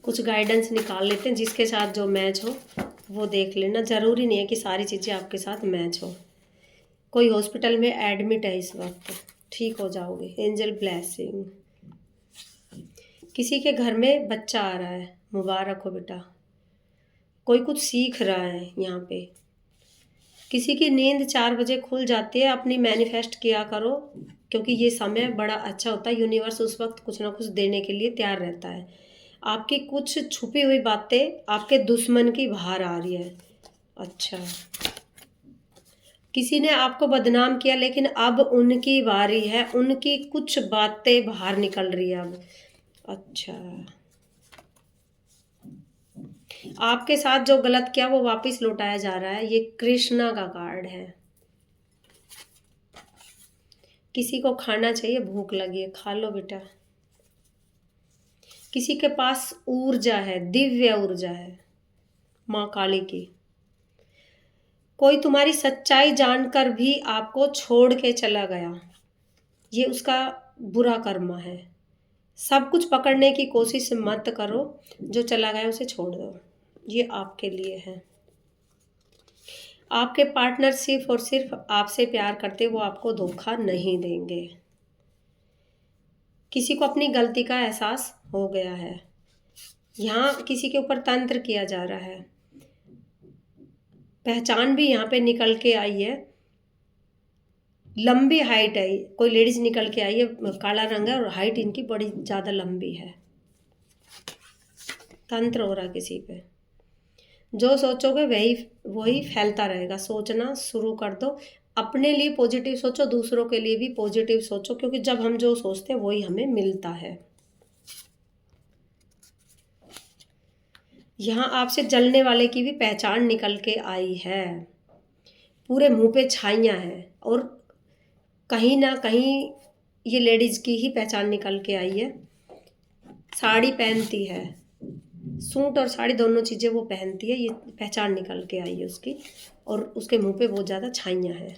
कुछ गाइडेंस निकाल लेते हैं, जिसके साथ जो मैच हो वो देख लेना। ज़रूरी नहीं है कि सारी चीज़ें आपके साथ मैच हो। कोई हॉस्पिटल में एडमिट है इस वक्त, ठीक हो जाओगे। Angel blessing. किसी के घर में बच्चा आ रहा है, मुबारक हो बेटा। कोई कुछ सीख रहा है यहाँ पे। किसी की नींद 4 बजे खुल जाती है, अपनी मैनिफेस्ट किया करो, क्योंकि ये समय बड़ा अच्छा होता है। यूनिवर्स उस वक्त कुछ ना कुछ देने के लिए तैयार रहता है। आपकी कुछ छुपी हुई बातें आपके दुश्मन की बाहर आ रही है। अच्छा, किसी ने आपको बदनाम किया, लेकिन अब उनकी बारी है, उनकी कुछ बातें बाहर निकल रही है अब। अच्छा, आपके साथ जो गलत किया वो वापस लौटाया जा रहा है। ये कृष्णा का कार्ड है। किसी को खाना चाहिए, भूख लगी है, खा लो बेटा। किसी के पास ऊर्जा है, दिव्य ऊर्जा है माँ काली की। कोई तुम्हारी सच्चाई जानकर भी आपको छोड़ के चला गया, ये उसका बुरा कर्म है। सब कुछ पकड़ने की कोशिश मत करो, जो चला गया उसे छोड़ दो, ये आपके लिए है। आपके पार्टनर सिर्फ और सिर्फ आपसे प्यार करते, वो आपको धोखा नहीं देंगे। किसी को अपनी गलती का एहसास हो गया है। यहाँ किसी के ऊपर तंत्र किया जा रहा है। पहचान भी यहाँ पे निकल के आई है। लंबी हाइट है, कोई लेडीज निकल के आई है, काला रंग है और हाइट इनकी बड़ी ज़्यादा लंबी है। तंत्र हो रहा किसी पे। जो सोचोगे वही वही फैलता रहेगा। सोचना शुरू कर दो। अपने लिए पॉजिटिव सोचो, दूसरों के लिए भी पॉजिटिव सोचो, क्योंकि जब हम जो सोचते हैं वही हमें मिलता है। यहाँ आपसे जलने वाले की भी पहचान निकल के आई है। पूरे मुंह पे छाइयाँ हैं और कहीं ना कहीं ये लेडीज की ही पहचान निकल के आई है। साड़ी पहनती है, सूट और साड़ी दोनों चीज़ें वो पहनती है, ये पहचान निकल के आई है उसकी। और उसके मुंह पे बहुत ज़्यादा छाइयाँ हैं।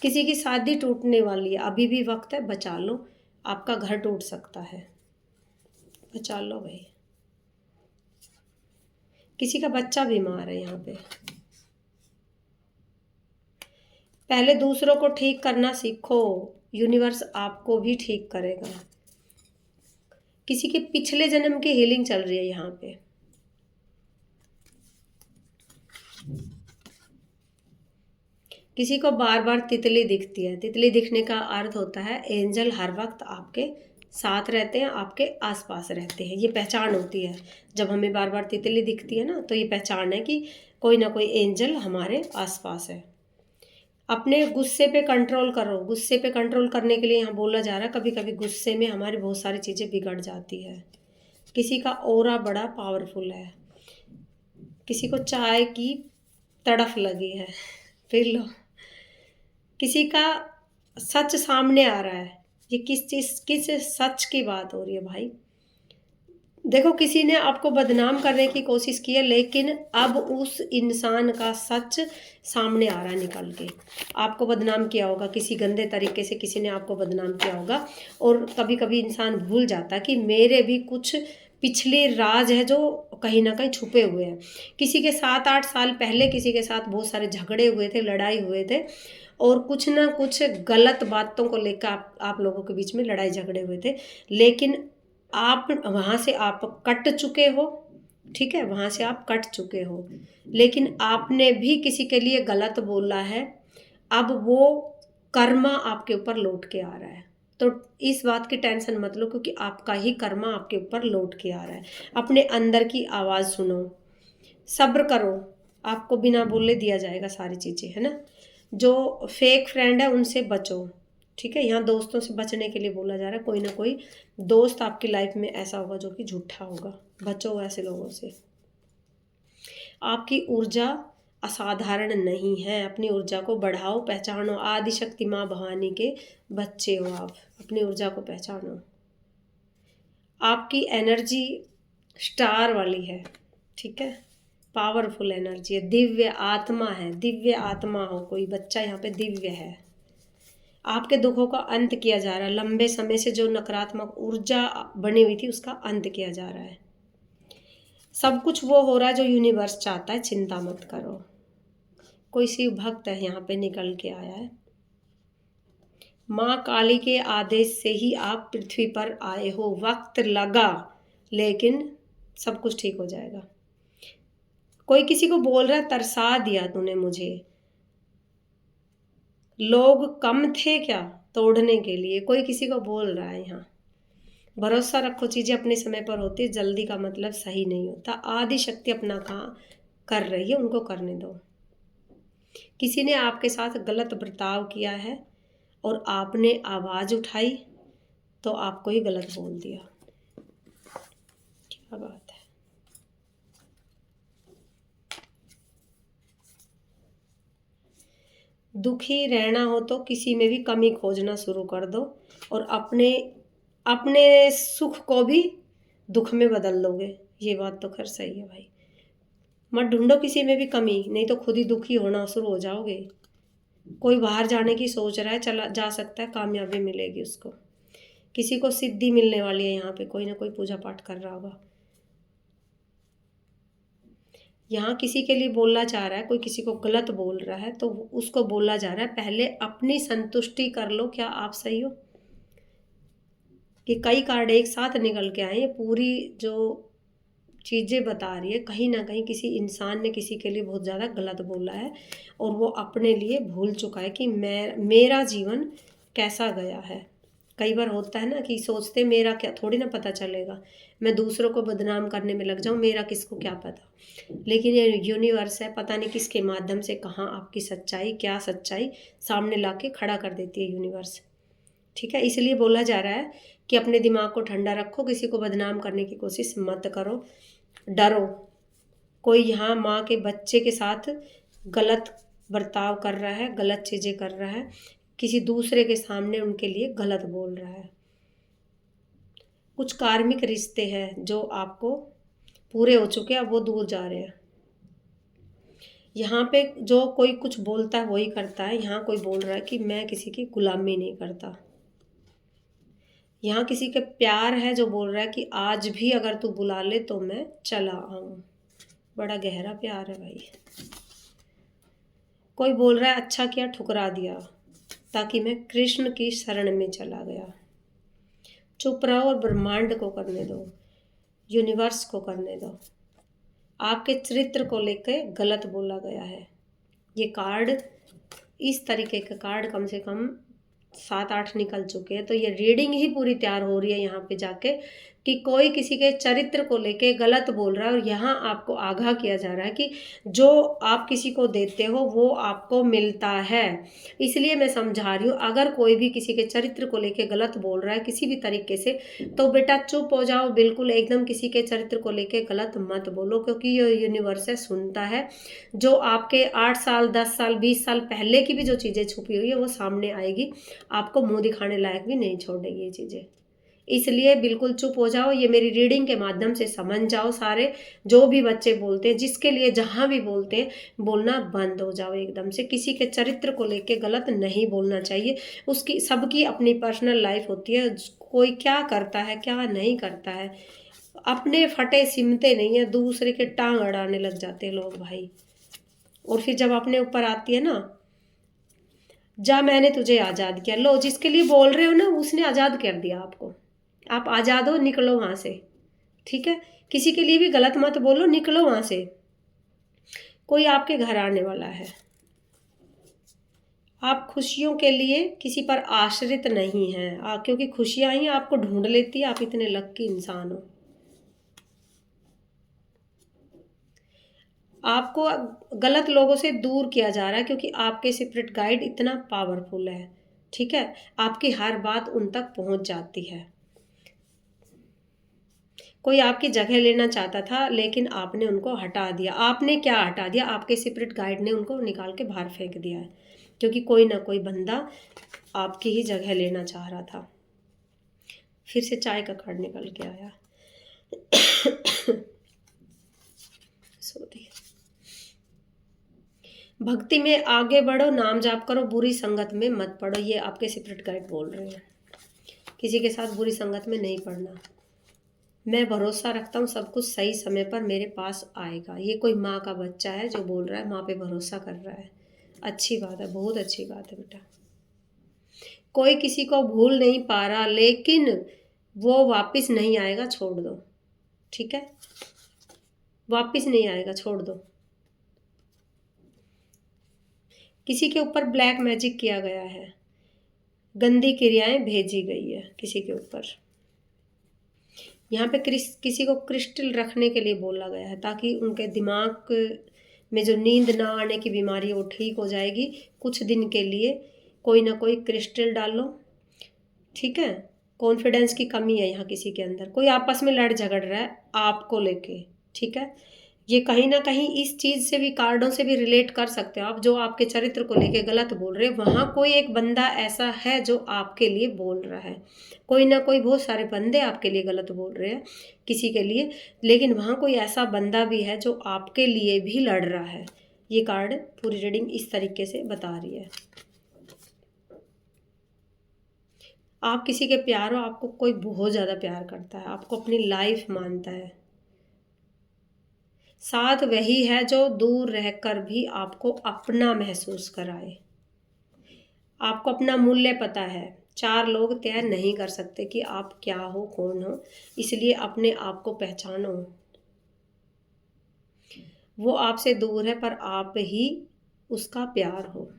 किसी की शादी टूटने वाली है, अभी भी वक्त है, बचा लो। आपका घर टूट सकता है, बचा लो भाई। किसी का बच्चा बीमार है यहाँ पे। पहले दूसरों को ठीक करना सीखो, यूनिवर्स आपको भी ठीक करेगा। किसी के पिछले जन्म की हीलिंग चल रही है यहाँ पे। किसी को बार बार तितली दिखती है। तितली दिखने का अर्थ होता है एंजल हर वक्त आपके साथ रहते हैं, आपके आसपास रहते हैं। ये पहचान होती है। जब हमें बार बार तितली दिखती है ना, तो ये पहचान है कि कोई ना कोई एंजल हमारे आसपास है। अपने गुस्से पे कंट्रोल करो। गुस्से पे कंट्रोल करने के लिए यहाँ बोला जा रहा है, कभी कभी गुस्से में हमारी बहुत सारी चीज़ें बिगड़ जाती है। किसी का ऑरा बड़ा पावरफुल है। किसी को चाय की तड़फ लगी है, पी लो। किसी का सच सामने आ रहा है। ये किस सच की बात हो रही है भाई। देखो, किसी ने आपको बदनाम करने की कोशिश की है, लेकिन अब उस इंसान का सच सामने आ रहा है निकल के। आपको बदनाम किया होगा किसी गंदे तरीके से, किसी ने आपको बदनाम किया होगा। और कभी कभी इंसान भूल जाता है कि मेरे भी कुछ पिछले राज है जो कहीं ना कहीं छुपे हुए हैं। किसी के 7-8 साल पहले किसी के साथ बहुत सारे झगड़े हुए थे, लड़ाई हुए थे, और कुछ ना कुछ गलत बातों को लेकर आप लोगों के बीच में लड़ाई झगड़े हुए थे। लेकिन आप वहाँ से आप कट चुके हो, ठीक है, वहाँ से आप कट चुके हो। लेकिन आपने भी किसी के लिए गलत बोला है, अब वो कर्मा आपके ऊपर लौट के आ रहा है। तो इस बात की टेंशन मत लो, क्योंकि आपका ही कर्मा आपके ऊपर लौट के आ रहा है। अपने अंदर की आवाज़ सुनो, सब्र करो, आपको बिना बोले दिया जाएगा सारी चीज़ें, है ना। जो फेक फ्रेंड है उनसे बचो, ठीक है। यहाँ दोस्तों से बचने के लिए बोला जा रहा है। कोई ना कोई दोस्त आपकी लाइफ में ऐसा होगा जो कि झूठा होगा, बचो ऐसे लोगों से। आपकी ऊर्जा असाधारण नहीं है, अपनी ऊर्जा को बढ़ाओ, पहचानो। आदिशक्ति माँ भवानी के बच्चे हो आप, अपनी ऊर्जा को पहचानो। आपकी एनर्जी स्टार वाली है, ठीक है, पावरफुल एनर्जी है, दिव्य आत्मा है। दिव्य आत्मा हो, कोई बच्चा यहाँ पे दिव्य है। आपके दुखों का अंत किया जा रहा है। लंबे समय से जो नकारात्मक ऊर्जा बनी हुई थी उसका अंत किया जा रहा है। सब कुछ वो हो रहा है जो यूनिवर्स चाहता है, चिंता मत करो। कोई शिव भक्त है यहाँ पे निकल के आया है। माँ काली के आदेश से ही आप पृथ्वी पर आए हो, वक्त लगा लेकिन सब कुछ ठीक हो जाएगा। कोई किसी को बोल रहा है तरसा दिया तूने मुझे, लोग कम थे क्या तोड़ने के लिए, कोई किसी को बोल रहा है यहाँ। भरोसा रखो, चीजें अपने समय पर होती है, जल्दी का मतलब सही नहीं होता। आदि शक्ति अपना काम कर रही है, उनको करने दो। किसी ने आपके साथ गलत बर्ताव किया है और आपने आवाज उठाई तो आपको ही गलत बोल दिया। क्या बात है। दुखी रहना हो तो किसी में भी कमी खोजना शुरू कर दो और अपने अपने सुख को भी दुख में बदल लोगे। ये बात तो खैर सही है भाई। मत ढूंढो किसी में भी कमी, नहीं तो खुद ही दुखी होना शुरू हो जाओगे। कोई बाहर जाने की सोच रहा है, चला जा सकता है, कामयाबी मिलेगी उसको। किसी को सिद्धि मिलने वाली है, यहाँ पे कोई ना कोई पूजा पाठ कर रहा होगा। यहाँ किसी के लिए बोलना चाह रहा है, कोई किसी को गलत बोल रहा है तो उसको बोलना जा रहा है पहले अपनी संतुष्टि कर लो, क्या आप सही हो। कि कई कार्ड एक साथ निकल के आए, पूरी जो चीज़ें बता रही है कहीं ना कहीं किसी इंसान ने किसी के लिए बहुत ज़्यादा गलत बोला है और वो अपने लिए भूल चुका है कि मेरा जीवन कैसा गया है। कई बार होता है ना कि सोचते मेरा क्या, थोड़ी ना पता चलेगा, मैं दूसरों को बदनाम करने में लग जाऊं, मेरा किसको क्या पता। लेकिन ये यूनिवर्स है, पता नहीं किसके माध्यम से कहाँ आपकी सच्चाई क्या सच्चाई सामने ला के खड़ा कर देती है यूनिवर्स। ठीक है, इसलिए बोला जा रहा है कि अपने दिमाग को ठंडा रखो, किसी को बदनाम करने की कोशिश मत करो, डरो। कोई यहाँ माँ के बच्चे के साथ गलत बर्ताव कर रहा है, गलत चीज़ें कर रहा है, किसी दूसरे के सामने उनके लिए गलत बोल रहा है। कुछ कार्मिक रिश्ते हैं जो आपको पूरे हो चुके हैं, अब वो दूर जा रहे हैं। यहाँ पे जो कोई कुछ बोलता है वही करता है। यहाँ कोई बोल रहा है कि मैं किसी की गुलामी नहीं करता। यहाँ किसी के प्यार है जो बोल रहा है कि आज भी अगर तू बुला ले तो मैं चला आऊँ। बड़ा गहरा प्यार है भाई। कोई बोल रहा है अच्छा किया ठुकरा दिया ताकि मैं कृष्ण की शरण में चला गया। चुप रहो और ब्रह्मांड को करने दो, यूनिवर्स को करने दो। आपके चरित्र को लेकर गलत बोला गया है। ये कार्ड, इस तरीके के कार्ड कम से कम 7-8 निकल चुके हैं, तो ये रीडिंग ही पूरी तैयार हो रही है यहाँ पे जाके कि कोई किसी के चरित्र को लेके गलत बोल रहा है और यहाँ आपको आगाह किया जा रहा है कि जो आप किसी को देते हो वो आपको मिलता है। इसलिए मैं समझा रही हूँ, अगर कोई भी किसी के चरित्र को लेके गलत बोल रहा है किसी भी तरीके से, तो बेटा चुप हो जाओ, बिल्कुल एकदम किसी के चरित्र को लेके गलत मत बोलो, क्योंकि ये यूनिवर्स है, सुनता है। जो आपके 8 साल 10 साल 20 साल पहले की भी जो चीज़ें छुपी हुई है वो सामने आएगी, आपको मुंह दिखाने लायक भी नहीं छोड़ेगी ये चीज़ें। इसलिए बिल्कुल चुप हो जाओ, ये मेरी रीडिंग के माध्यम से समझ जाओ। सारे जो भी बच्चे बोलते हैं, जिसके लिए जहाँ भी बोलते हैं, बोलना बंद हो जाओ एकदम से। किसी के चरित्र को लेके गलत नहीं बोलना चाहिए। उसकी सबकी अपनी पर्सनल लाइफ होती है, कोई क्या करता है क्या नहीं करता है, अपने फटे सिमते नहीं है, दूसरे के टांग अड़ाने लग जाते हैं लोग भाई। और फिर जब अपने ऊपर आती है ना, जा मैंने तुझे आज़ाद किया, लो जिसके लिए बोल रहे हो ना उसने आज़ाद कर दिया आपको, आप आज़ाद हो, निकलो वहाँ से। ठीक है, किसी के लिए भी गलत मत बोलो, निकलो वहाँ से। कोई आपके घर आने वाला है, आप खुशियों के लिए किसी पर आश्रित नहीं हैं, क्योंकि खुशियाँ ही आपको ढूंढ लेती है। आप इतने लकी इंसान हो। आपको गलत लोगों से दूर किया जा रहा है क्योंकि आपके स्पिरिट गाइड इतना पावरफुल है। ठीक है, आपकी हर बात उन तक पहुंच जाती है। कोई आपकी जगह लेना चाहता था लेकिन आपने उनको हटा दिया। आपने क्या हटा दिया? आपके स्पिरिट गाइड ने उनको निकाल के बाहर फेंक दिया है, क्योंकि कोई ना कोई बंदा आपकी ही जगह लेना चाह रहा था। फिर से चाय का कार्ड निकल के आया। सॉरी। भक्ति में आगे बढ़ो, नाम जाप करो, बुरी संगत में मत पड़ो। ये आपके स्पिरिट गाइड बोल रहे हैं, किसी के साथ बुरी संगत में नहीं पड़ना। मैं भरोसा रखता हूँ सब कुछ सही समय पर मेरे पास आएगा। ये कोई माँ का बच्चा है जो बोल रहा है, माँ पे भरोसा कर रहा है। अच्छी बात है, बहुत अच्छी बात है बेटा। कोई किसी को भूल नहीं पा रहा, लेकिन वो वापस नहीं आएगा, छोड़ दो। ठीक है, वापस नहीं आएगा, छोड़ दो। किसी के ऊपर ब्लैक मैजिक किया गया है, गंदी क्रियाएं भेजी गई है किसी के ऊपर। यहाँ पे किसी को क्रिस्टल रखने के लिए बोला गया है, ताकि उनके दिमाग में जो नींद ना आने की बीमारी है वो ठीक हो जाएगी। कुछ दिन के लिए कोई ना कोई क्रिस्टल डाल लो। ठीक है, कॉन्फिडेंस की कमी है यहाँ किसी के अंदर, कोई आपस में लड़ झगड़ रहा है आपको लेके। ठीक है, ये कहीं ना कहीं इस चीज़ से भी, कार्डों से भी रिलेट कर सकते हो आप, जो आपके चरित्र को लेके गलत बोल रहे हो। वहाँ कोई एक बंदा ऐसा है जो आपके लिए बोल रहा है, कोई ना कोई, बहुत सारे बंदे आपके लिए गलत बोल रहे हैं किसी के लिए, लेकिन वहाँ कोई ऐसा बंदा भी है जो आपके लिए भी लड़ रहा है। ये कार्ड पूरी रीडिंग इस तरीके से बता रही है। आप किसी के प्यार हो, आपको कोई बहुत ज़्यादा प्यार करता है, आपको अपनी लाइफ मानता है। साथ वही है जो दूर रहकर भी आपको अपना महसूस कराए। आपको अपना मूल्य पता है। चार लोग तय नहीं कर सकते कि आप क्या हो, कौन हो, इसलिए अपने आप को पहचानो। वो आपसे दूर है पर आप ही उसका प्यार हो।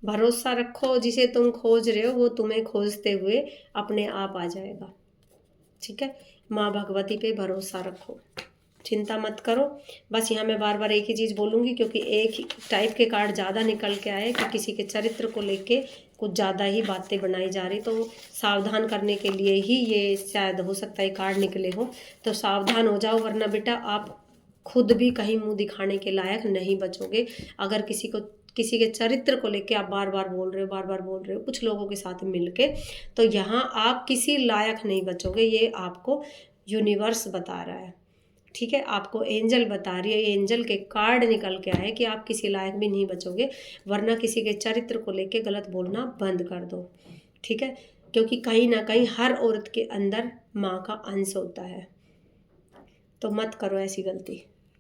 भरोसा रखो, जिसे तुम खोज रहे हो वो तुम्हें खोजते हुए अपने आप आ जाएगा। ठीक है, माँ भगवती पे भरोसा रखो, चिंता मत करो। बस यहाँ मैं बार बार एक ही चीज़ बोलूँगी, क्योंकि एक ही टाइप के कार्ड ज़्यादा निकल के आए कि किसी के चरित्र को लेके कुछ ज़्यादा ही बातें बनाई जा रही, तो सावधान करने के लिए ही ये शायद हो सकता है कार्ड निकले हो। तो सावधान हो जाओ, वरना बेटा आप खुद भी कहीं मुंह दिखाने के लायक नहीं बचोगे। अगर किसी के चरित्र को लेके आप बार बार बोल रहे हो, बार बार बोल रहे हो कुछ लोगों के साथ मिलके, तो यहाँ आप किसी लायक नहीं बचोगे। ये आपको यूनिवर्स बता रहा है। ठीक है, आपको एंजल बता रही है, एंजल के कार्ड निकल के आए कि आप किसी लायक भी नहीं बचोगे, वरना किसी के चरित्र को लेके गलत बोलना बंद कर दो। ठीक है, क्योंकि कहीं ना कहीं हर औरत के अंदर माँ का अंश होता है, तो मत करो ऐसी गलती।